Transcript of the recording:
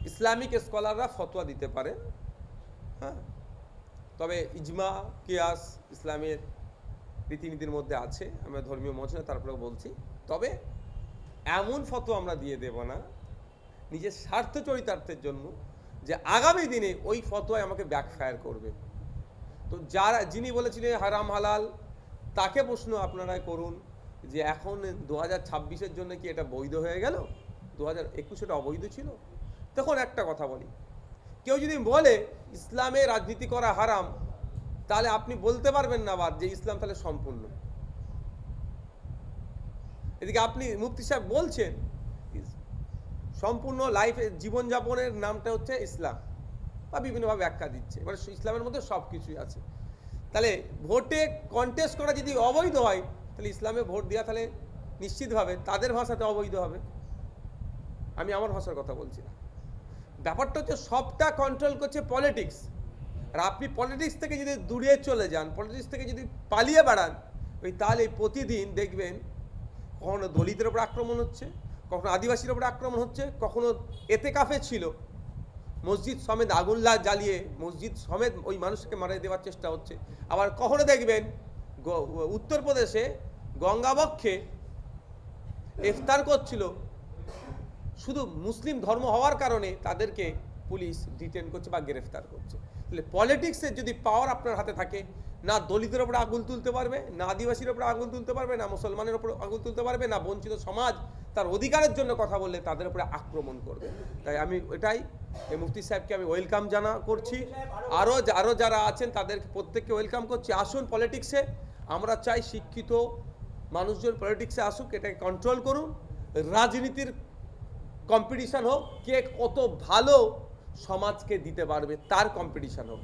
Islamic স্কলাররা ফতোয়া দিতে পারে, হ্যাঁ, তবে ইজমা কিয়াস ইসলামের রীতিনীতির মধ্যে আছে, আমরা ধর্মীয় মত না, তারপরেও বলছি। তবে এমন ফতোয়া আমরা দিয়ে দেব না নিজের স্বার্থ চরিতার্থের জন্য যে আগামী দিনে ওই ফতোয়ায় আমাকে ব্যাকফায়ার করবে। তো যারা যিনি বলেছিলেন হারাম হালাল, তাকে প্রশ্ন আপনারা করুন যে এখন 2026-এর জন্য কি এটা বৈধ হয়ে গেল? 2021 এটা অবৈধ ছিল। তখন একটা কথা বলি, কেউ যদি বলে ইসলামে রাজনীতি করা হারাম, তাহলে আপনি বলতে পারবেন না আবার যে ইসলাম তাহলে সম্পূর্ণ। এদিকে আপনি মুফতি সাহেব বলছেন সম্পূর্ণ লাইফে জীবনযাপনের নামটা হচ্ছে ইসলাম, বা বিভিন্নভাবে ব্যাখ্যা দিচ্ছে, মানে ইসলামের মধ্যে সব কিছুই আছে। তাহলে ভোটে কন্টেস্ট করা যদি অবৈধ হয়, তাহলে ইসলামে ভোট দেওয়া তাহলে নিশ্চিতভাবে তাদের ভাষাতে অবৈধ হবে। আমি আমার ভাষার কথা বলছি না। ব্যাপারটা হচ্ছে সবটা কন্ট্রোল করছে পলিটিক্স। আর আপনি পলিটিক্স থেকে যদি দূরে চলে যান, পলিটিক্স থেকে যদি পালিয়ে বেড়ান, তাহলে প্রতিদিন দেখবেন কখনো দলিতের উপর আক্রমণ হচ্ছে, কখনো আদিবাসীর উপর আক্রমণ হচ্ছে, কখনো এতেকাফে ছিল মসজিদ সমেত আগুন জ্বালিয়ে মসজিদ সমেত ওই মানুষকে মারিয়ে দেওয়ার চেষ্টা হচ্ছে। আবার কখনো দেখবেন উত্তরপ্রদেশে গঙ্গাবক্ষে ইফতার করছিল, শুধু মুসলিম ধর্ম হওয়ার কারণে তাদেরকে পুলিশ ডিটেন করছে বা গ্রেফতার করছে। তাহলে পলিটিক্সের যদি পাওয়ার আপনার হাতে থাকে, না দলিতের ওপর আঙুল তুলতে পারবে, না আদিবাসীর ওপর আঙুল তুলতে পারবে, না মুসলমানের ওপর আঙুল তুলতে পারবে, না বঞ্চিত সমাজ তার অধিকারের জন্য কথা বললে তাদের উপরে আক্রমণ করবে। তাই আমি এটাই মুফতি সাহেবকে আমি ওয়েলকাম করছি, আরও যারা আছেন তাদেরকে প্রত্যেককে ওয়েলকাম করছি। আসুন পলিটিক্সে, আমরা চাই শিক্ষিত মানুষজন পলিটিক্সে আসুক, এটাকে কন্ট্রোল করুন। রাজনীতির কম্পিটিশন হোক, কে কত ভালো সমাজকে দিতে পারবে তার কম্পিটিশন হোক।